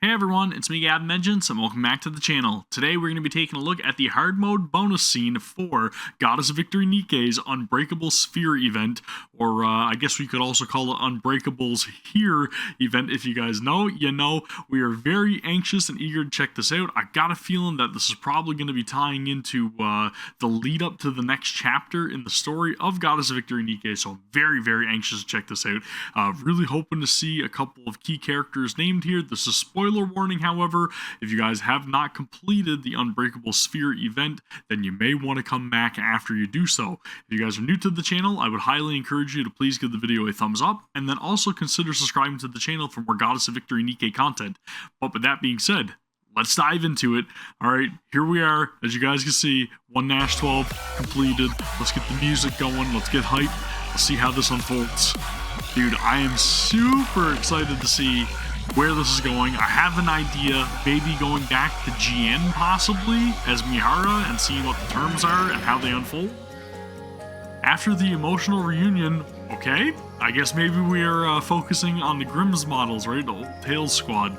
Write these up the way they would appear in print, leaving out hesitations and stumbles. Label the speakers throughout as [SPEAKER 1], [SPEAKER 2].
[SPEAKER 1] Hey everyone, it's me Gavin and welcome back to the channel. Today we're going to be taking a look at the hard mode bonus scene for Goddess of Victory NIKKE's Unbreakable Sphere event, or I guess we could also call it Unbreakable's Here event. If you guys know, you know. We are very anxious and eager to check this out. I got a feeling that this is probably going to be tying into the lead up to the next chapter in the story of Goddess of Victory NIKKE, so I'm very, very anxious to check this out. Really hoping to see a couple of key characters named here. This is spoiler warning, however. If you guys have not completed the Unbreakable Sphere event, then you may want to come back after you do so. If you guys are new to the channel, I would highly encourage you to please give the video a thumbs up, and then also consider subscribing to the channel for more Goddess of Victory NIKKE content. But with that being said, let's dive into it. Alright, here we are. As you guys can see, 1-12 completed. Let's get the music going. Let's get hyped. Let's see how this unfolds. Dude, I am super excited to see where this is going. I have an idea, maybe going back to GN possibly as Mihara and seeing what the terms are and how they unfold. After the emotional reunion, okay, I guess maybe we are focusing on the Grimm's models, right? The old Tails squad.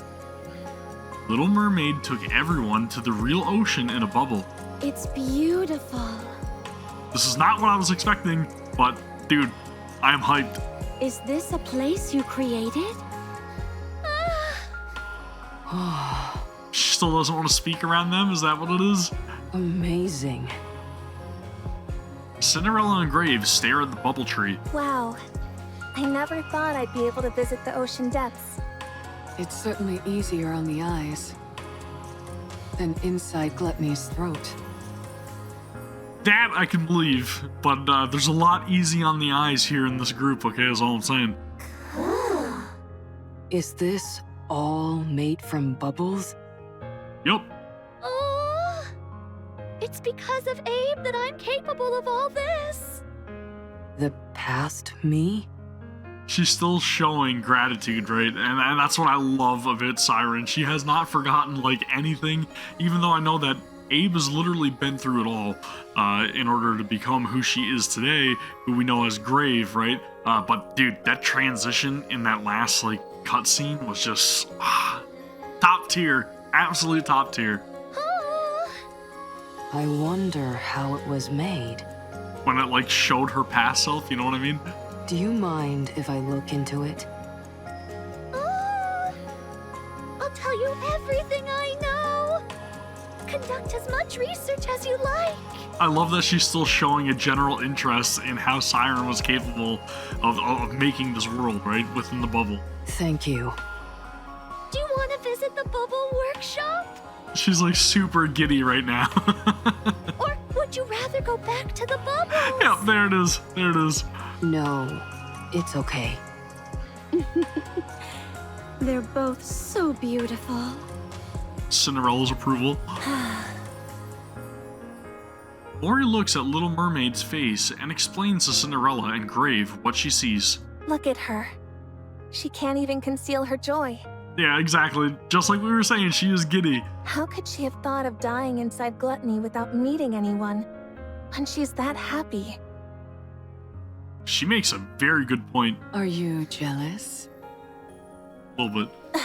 [SPEAKER 1] Little Mermaid took everyone to the real ocean in a bubble.
[SPEAKER 2] It's beautiful.
[SPEAKER 1] This is not what I was expecting, but dude, I am hyped.
[SPEAKER 2] Is this a place you created?
[SPEAKER 1] She still doesn't want to speak around them? Is that what it is?
[SPEAKER 3] Amazing.
[SPEAKER 1] Cinderella and Graves stare at the bubble tree.
[SPEAKER 2] Wow. I never thought I'd be able to visit the ocean depths.
[SPEAKER 3] It's certainly easier on the eyes than inside Gluttony's throat.
[SPEAKER 1] That I can believe, but there's a lot easy on the eyes here in this group, okay, is all I'm saying.
[SPEAKER 3] Is this all made from bubbles?
[SPEAKER 1] Yep.
[SPEAKER 2] Oh, it's because of Abe that I'm capable of all this.
[SPEAKER 3] The past me?
[SPEAKER 1] She's still showing gratitude, right? And that's what I love of it, Siren. She has not forgotten, like, anything, even though I know that Abe has literally been through it all in order to become who she is today, who we know as Grave, right? But, dude, that transition in that last, like, cutscene was just top tier. Absolute top tier.
[SPEAKER 3] I wonder how it was made.
[SPEAKER 1] When it, like, showed her past self, you know what I mean?
[SPEAKER 3] Do you mind if I look into it?
[SPEAKER 2] I'll tell you everything I know. Conduct as much research as you like.
[SPEAKER 1] I love that she's still showing a general interest in how Siren was capable of making this world, right? Within the bubble.
[SPEAKER 3] Thank you.
[SPEAKER 2] Do you want to visit the bubble workshop?
[SPEAKER 1] She's like super giddy right now.
[SPEAKER 2] Or would you rather go back to the bubbles?
[SPEAKER 1] Yep, there it is. There it is.
[SPEAKER 3] No, it's okay.
[SPEAKER 2] They're both so beautiful.
[SPEAKER 1] Cinderella's approval. Mori looks at Little Mermaid's face and explains to Cinderella and Grave what she sees.
[SPEAKER 2] Look at her. She can't even conceal her joy.
[SPEAKER 1] Yeah, exactly. Just like we were saying, she is giddy.
[SPEAKER 2] How could she have thought of dying inside Gluttony without meeting anyone? When she's that happy.
[SPEAKER 1] She makes a very good point.
[SPEAKER 3] Are you jealous?
[SPEAKER 1] A little bit.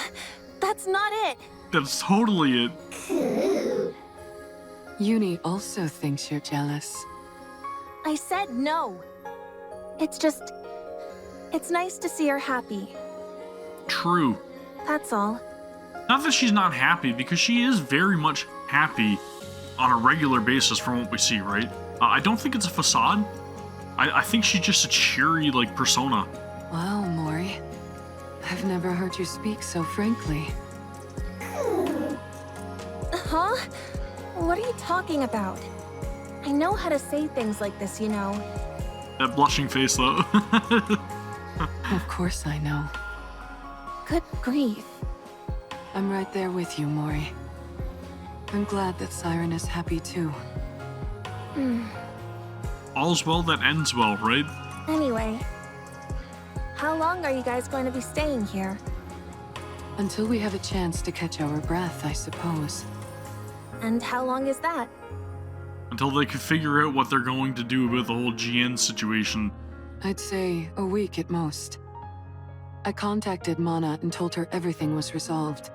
[SPEAKER 2] That's not it.
[SPEAKER 1] That's totally it.
[SPEAKER 3] Uni also thinks you're jealous.
[SPEAKER 2] I said no. It's just... it's nice to see her happy.
[SPEAKER 1] True.
[SPEAKER 2] That's all.
[SPEAKER 1] Not that she's not happy, because she is very much happy on a regular basis from what we see, right? I don't think it's a facade. I think she's just a cheery, like, persona.
[SPEAKER 3] Wow, Mori. I've never heard you speak so frankly.
[SPEAKER 2] Huh? What are you talking about? I know how to say things like this, you know.
[SPEAKER 1] That blushing face, though.
[SPEAKER 3] Of course I know.
[SPEAKER 2] Good grief.
[SPEAKER 3] I'm right there with you, Mori. I'm glad that Siren is happy too.
[SPEAKER 1] All's well that ends well, right?
[SPEAKER 2] Anyway, how long are you guys going to be staying here?
[SPEAKER 3] Until we have a chance to catch our breath, I suppose.
[SPEAKER 2] And how long is that?
[SPEAKER 1] Until they can figure out what they're going to do with the whole GN situation.
[SPEAKER 3] I'd say a week at most. I contacted Mana and told her everything was resolved.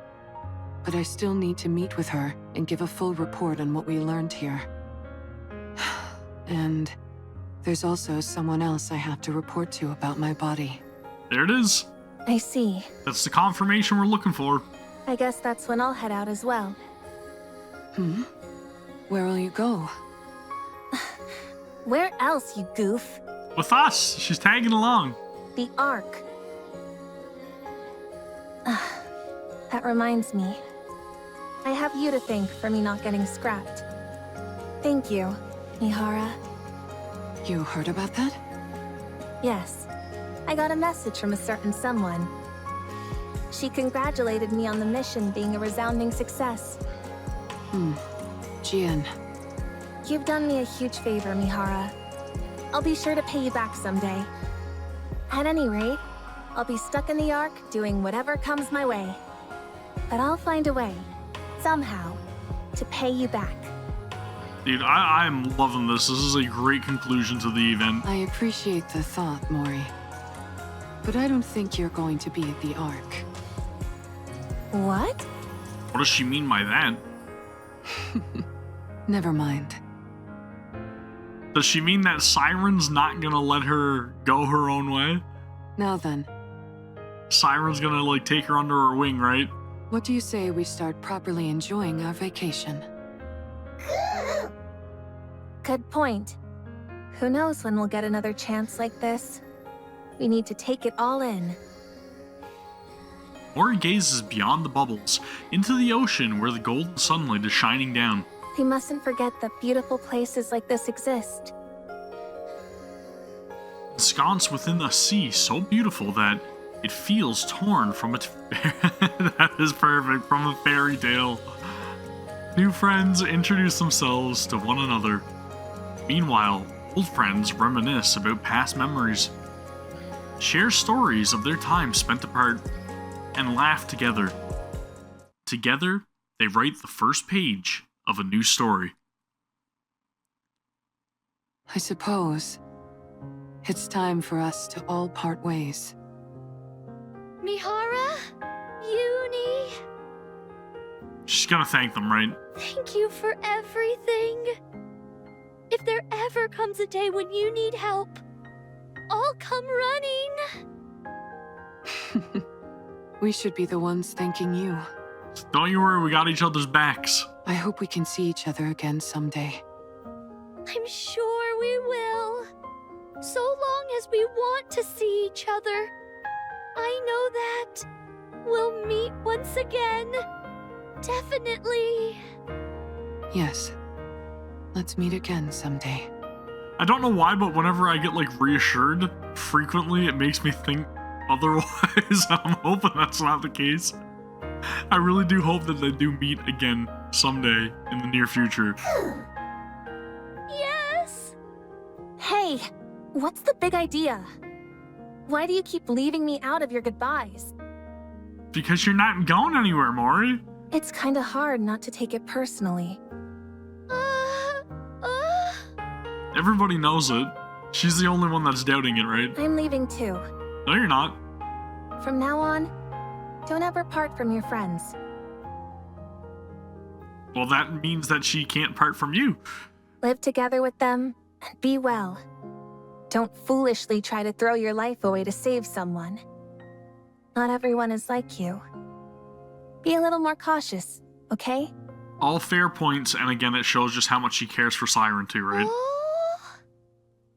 [SPEAKER 3] but I still need to meet with her and give a full report on what we learned here. And there's also someone else I have to report to about my body.
[SPEAKER 1] There it is.
[SPEAKER 2] I see.
[SPEAKER 1] That's the confirmation we're looking for.
[SPEAKER 2] I guess that's when I'll head out as well.
[SPEAKER 3] Where will you go?
[SPEAKER 2] Where else, you goof?
[SPEAKER 1] With us. She's tagging along.
[SPEAKER 2] The Ark. That reminds me. I have you to thank for me not getting scrapped. Thank you, Mihara.
[SPEAKER 3] You heard about that?
[SPEAKER 2] Yes. I got a message from a certain someone. She congratulated me on the mission being a resounding success.
[SPEAKER 3] Jian.
[SPEAKER 2] You've done me a huge favor, Mihara. I'll be sure to pay you back someday. At any rate, I'll be stuck in the Ark doing whatever comes my way. But I'll find a way, somehow, to pay you back.
[SPEAKER 1] Dude, I'm loving this. This is a great conclusion to the event.
[SPEAKER 3] I appreciate the thought, Mori. But I don't think you're going to be at the Ark.
[SPEAKER 2] What?
[SPEAKER 1] What does she mean by that?
[SPEAKER 3] Never mind.
[SPEAKER 1] Does she mean that Siren's not gonna let her go her own way?
[SPEAKER 3] Now then,
[SPEAKER 1] Siren's gonna, like, take her under her wing, right?
[SPEAKER 3] what do you say we start properly enjoying our vacation?
[SPEAKER 2] Good point. Who knows when we'll get another chance like this? We need to take it all in.
[SPEAKER 1] Mori gazes beyond the bubbles, into the ocean where the golden sunlight is shining down.
[SPEAKER 2] We mustn't forget that beautiful places like this exist.
[SPEAKER 1] Ensconced within the sea, so beautiful that it feels torn from its... That is perfect, from a fairy tale. New friends introduce themselves to one another. Meanwhile, old friends reminisce about past memories, share stories of their time spent apart, and laugh together. Together, they write the first page of a new story.
[SPEAKER 3] I suppose it's time for us to all part ways.
[SPEAKER 2] Mihara? Uni?
[SPEAKER 1] She's gonna thank them, right?
[SPEAKER 2] Thank you for everything. If there ever comes a day when you need help, I'll come running.
[SPEAKER 3] We should be the ones thanking you.
[SPEAKER 1] Don't you worry, we got each other's backs.
[SPEAKER 3] I hope we can see each other again someday.
[SPEAKER 2] I'm sure we will. So long as we want to see each other. I know that. We'll meet once again. Definitely.
[SPEAKER 3] Yes. Let's meet again someday.
[SPEAKER 1] I don't know why, but whenever I get, like, reassured, frequently it makes me think otherwise. I'm hoping that's not the case. I really do hope that they do meet again someday in the near future.
[SPEAKER 2] Yes! Hey, what's the big idea? Why do you keep leaving me out of your goodbyes?
[SPEAKER 1] Because you're not going anywhere, Mori.
[SPEAKER 2] It's kinda hard not to take it personally.
[SPEAKER 1] Everybody knows it. She's the only one that's doubting it, right?
[SPEAKER 2] I'm leaving too.
[SPEAKER 1] No, you're not.
[SPEAKER 2] From now on, don't ever part from your friends.
[SPEAKER 1] Well, that means that she can't part from you.
[SPEAKER 2] Live together with them, and be well. Don't foolishly try to throw your life away to save someone. Not everyone is like you. Be a little more cautious, okay?
[SPEAKER 1] All fair points, and again, it shows just how much she cares for Siren too, right?
[SPEAKER 2] Oh,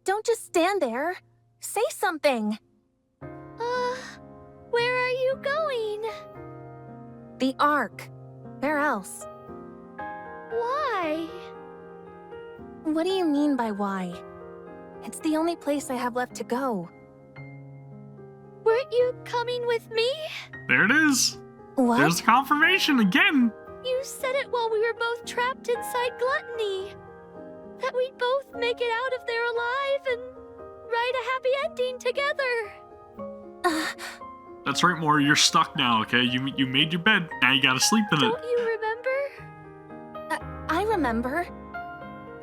[SPEAKER 2] don't just stand there. Say something. Where are you going? The Ark. Where else? Why? What do you mean by why? It's the only place I have left to go. Weren't you coming with me?
[SPEAKER 1] There it is.
[SPEAKER 2] What?
[SPEAKER 1] There's confirmation again.
[SPEAKER 2] You said it while we were both trapped inside Gluttony. That we'd both make it out of there alive and write a happy ending together.
[SPEAKER 1] That's right, Mori. You're stuck now, okay? You made your bed. Now you gotta sleep in it.
[SPEAKER 2] Don't you remember? I remember.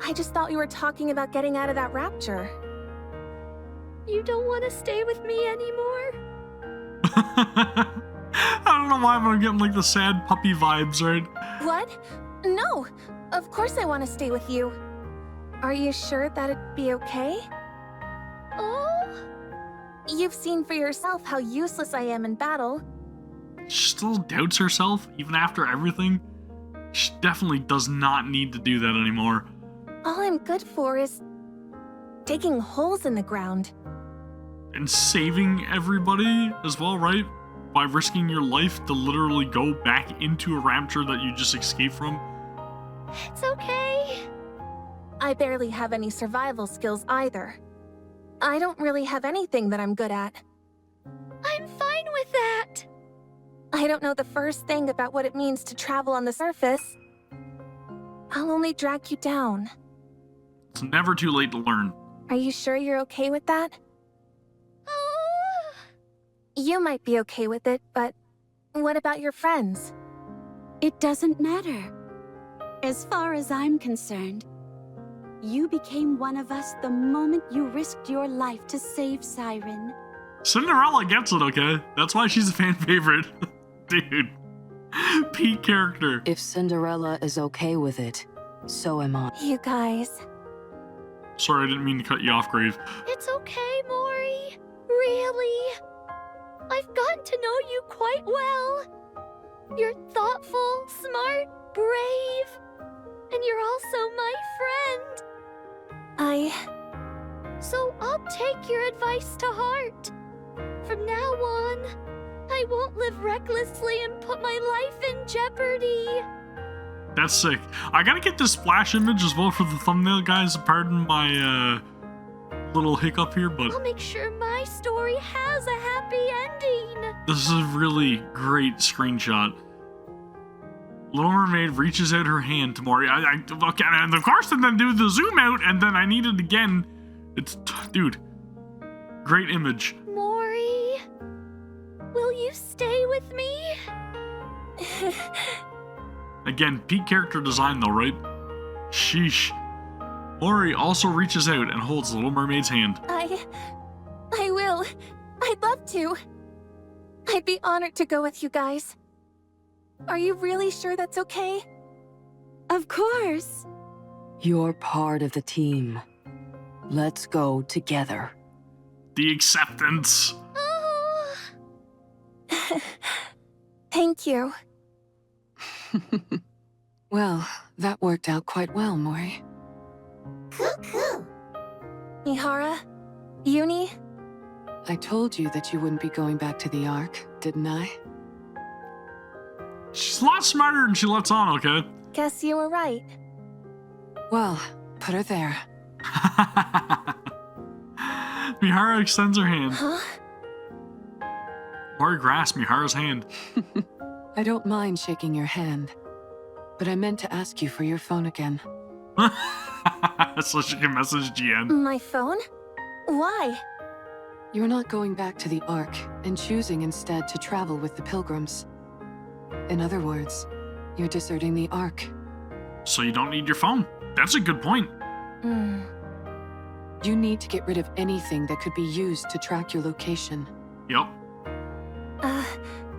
[SPEAKER 2] I just thought you were talking about getting out of that rapture. You don't want to stay with me anymore?
[SPEAKER 1] I don't know why, but I'm getting like the sad puppy vibes, right?
[SPEAKER 2] What? No, of course I want to stay with you. Are you sure that'd be okay? Oh? You've seen for yourself how useless I am in battle.
[SPEAKER 1] She still doubts herself, even after everything. She definitely does not need to do that anymore.
[SPEAKER 2] All I'm good for is digging holes in the ground.
[SPEAKER 1] And saving everybody as well, right? By risking your life to literally go back into a rapture that you just escaped from.
[SPEAKER 2] It's okay. I barely have any survival skills either. I don't really have anything that I'm good at. I'm fine with that. I don't know the first thing about what it means to travel on the surface. I'll only drag you down.
[SPEAKER 1] It's never too late to learn.
[SPEAKER 2] Are you sure you're okay with that? You might be okay with it, but what about your friends?
[SPEAKER 4] It doesn't matter. As far as I'm concerned, you became one of us the moment you risked your life to save Siren.
[SPEAKER 1] Cinderella gets it, okay? That's why she's a fan favorite. Dude. Peak character.
[SPEAKER 3] If Cinderella is okay with it, so am I.
[SPEAKER 2] You guys.
[SPEAKER 1] Sorry, I didn't mean to cut you off, Grave.
[SPEAKER 2] It's okay, Mori. Really. I've gotten to know you quite well. You're thoughtful, smart, brave, and you're also my friend. So I'll take your advice to heart. From now on, I won't live recklessly and put my life in jeopardy.
[SPEAKER 1] That's sick. I gotta get this splash image as well for the thumbnail, guys. Pardon my little hiccup here, but
[SPEAKER 2] I'll make sure my story has a happy ending.
[SPEAKER 1] this is a really great screenshot. Little Mermaid reaches out her hand to Mori. Okay, and of course, and then do the zoom out, and then I need it again. Dude, great image.
[SPEAKER 2] Mori, will you stay with me?
[SPEAKER 1] Again, peak character design though, right? Sheesh. Mori also reaches out and holds Little Mermaid's hand.
[SPEAKER 2] I will. I'd love to. I'd be honored to go with you guys. Are you really sure that's okay?
[SPEAKER 4] Of course.
[SPEAKER 3] You're part of the team. Let's go together.
[SPEAKER 1] The acceptance.
[SPEAKER 2] Oh. Thank you.
[SPEAKER 3] Well, that worked out quite well, Mori.
[SPEAKER 2] Cool. Mihara, Uni,
[SPEAKER 3] I told you that you wouldn't be going back to the Ark, didn't I?
[SPEAKER 1] She's a lot smarter than she lets on, okay?
[SPEAKER 2] guess you were right.
[SPEAKER 3] Well, put her there.
[SPEAKER 1] Mihara extends her hand.
[SPEAKER 2] Huh?
[SPEAKER 1] Mori grasps Mihara's hand.
[SPEAKER 3] I don't mind shaking your hand, but I meant to ask you for your phone again.
[SPEAKER 1] So she can message GN.
[SPEAKER 2] My phone? Why?
[SPEAKER 3] You're not going back to the Ark and choosing instead to travel with the Pilgrims. In other words, you're deserting the Ark.
[SPEAKER 1] So you don't need your phone. That's a good point.
[SPEAKER 3] You need to get rid of anything that could be used to track your location.
[SPEAKER 1] Yep.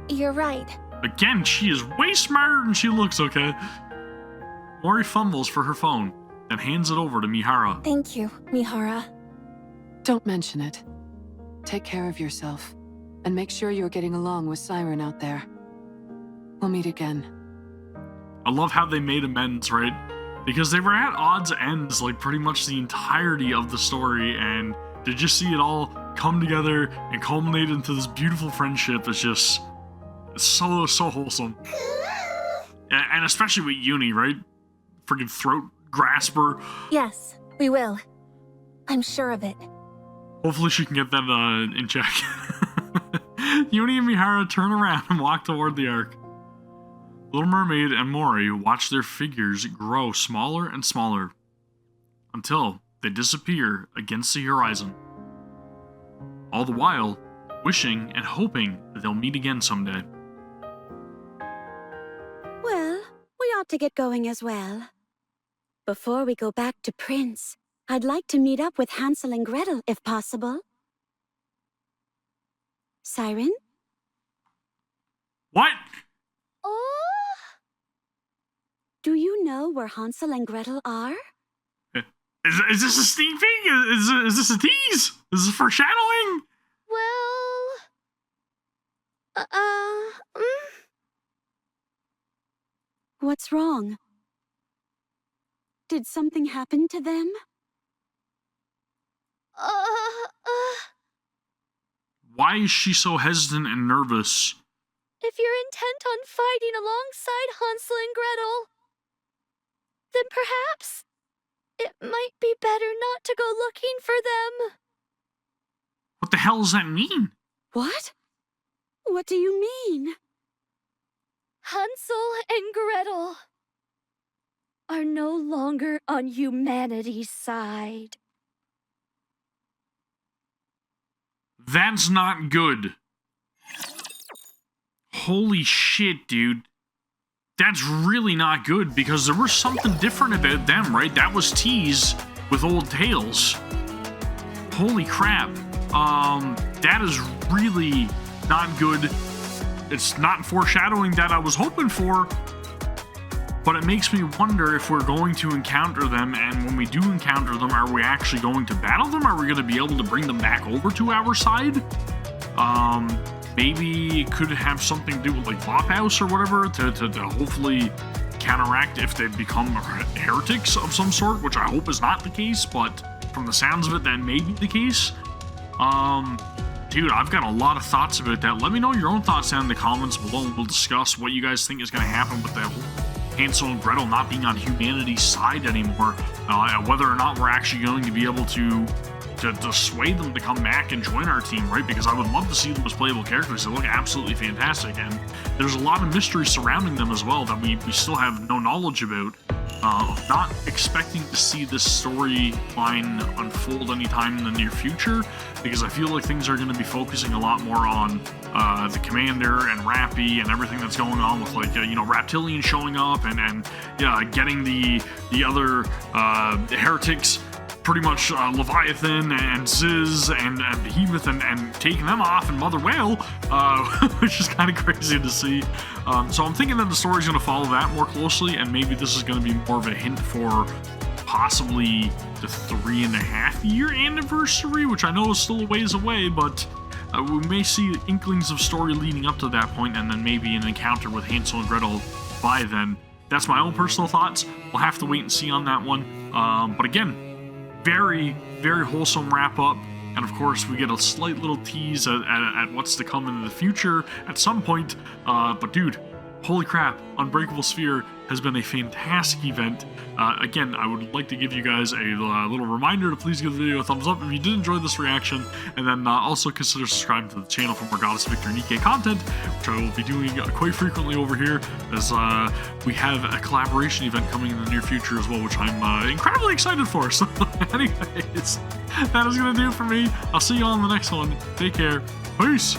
[SPEAKER 2] You're right.
[SPEAKER 1] Again, she is way smarter than she looks, okay? Mori fumbles for her phone, then hands it over to Mihara.
[SPEAKER 2] Thank you, Mihara.
[SPEAKER 3] Don't mention it. Take care of yourself, and make sure you're getting along with Siren out there. We'll meet again.
[SPEAKER 1] I love how they made amends, right? Because they were at odds ends, like, pretty much the entirety of the story, and to just see it all come together and culminate into this beautiful friendship is just so wholesome. And especially with Uni, right? Freaking throat grasper.
[SPEAKER 2] Yes, we will. I'm sure of it.
[SPEAKER 1] Hopefully she can get that in check. Uni and Mihara turn around and walk toward the Ark. Little Mermaid and Mori watch their figures grow smaller and smaller until they disappear against the horizon. All the while, wishing and hoping that they'll meet again someday.
[SPEAKER 4] Well, we ought to get going as well. Before we go back to Prince, I'd like to meet up with Hansel and Gretel, if possible. Siren?
[SPEAKER 1] What?
[SPEAKER 2] Oh!
[SPEAKER 4] Do you know where Hansel and Gretel are?
[SPEAKER 1] Is this a sneak peek? Is this a tease? Is this foreshadowing?
[SPEAKER 2] Well...
[SPEAKER 4] What's wrong? Did something happen to them?
[SPEAKER 1] Why is she so hesitant and nervous?
[SPEAKER 2] If you're intent on fighting alongside Hansel and Gretel, then perhaps it might be better not to go looking for them.
[SPEAKER 1] What the hell does that mean?
[SPEAKER 4] What? What do you mean?
[SPEAKER 2] Hansel and Gretel are no longer on humanity's side.
[SPEAKER 1] That's not good. Holy shit, dude. That's really not good, because there was something different about them, right? That was teased with old tales. Holy crap. That is really not good. It's not foreshadowing that I was hoping for, but it makes me wonder if we're going to encounter them, and when we do encounter them, are we actually going to battle them? Are we going to be able to bring them back over to our side? Maybe it could have something to do with like Bop House or whatever to hopefully counteract if they become heretics of some sort, which I hope is not the case, but from the sounds of it, that may be the case. Dude, I've got a lot of thoughts about that. Let me know your own thoughts down in the comments below, and we'll discuss what you guys think is going to happen with the whole Hansel and Gretel not being on humanity's side anymore, whether or not we're actually going to be able to dissuade them to come back and join our team, right? Because I would love to see them as playable characters. They look absolutely fantastic, and there's a lot of mystery surrounding them as well that we still have no knowledge about. Not expecting to see this storyline unfold anytime in the near future, because I feel like things are going to be focusing a lot more on the Commander and Rappy and everything that's going on with, like, Reptilian showing up and getting the other heretics, pretty much Leviathan and Ziz and Behemoth and taking them off, and Mother Whale, which is kind of crazy to see. So I'm thinking that the story's going to follow that more closely, and maybe this is going to be more of a hint for possibly the 3.5-year anniversary, which I know is still a ways away, but we may see inklings of story leading up to that point, and then maybe an encounter with Hansel and Gretel by then. That's my own personal thoughts. We'll have to wait and see on that one. But again, very, very wholesome wrap up, and of course we get a slight little tease at what's to come in the future at some point, but dude, holy crap, Unbreakable Sphere has been a fantastic event. Again, I would like to give you guys a little reminder to please give the video a thumbs up if you did enjoy this reaction, and then also consider subscribing to the channel for more Goddess of Victory NIKKE content, which I will be doing quite frequently over here, as we have a collaboration event coming in the near future as well, which I'm incredibly excited for. So anyways, that is going to do it for me. I'll see you all in the next one. Take care. Peace!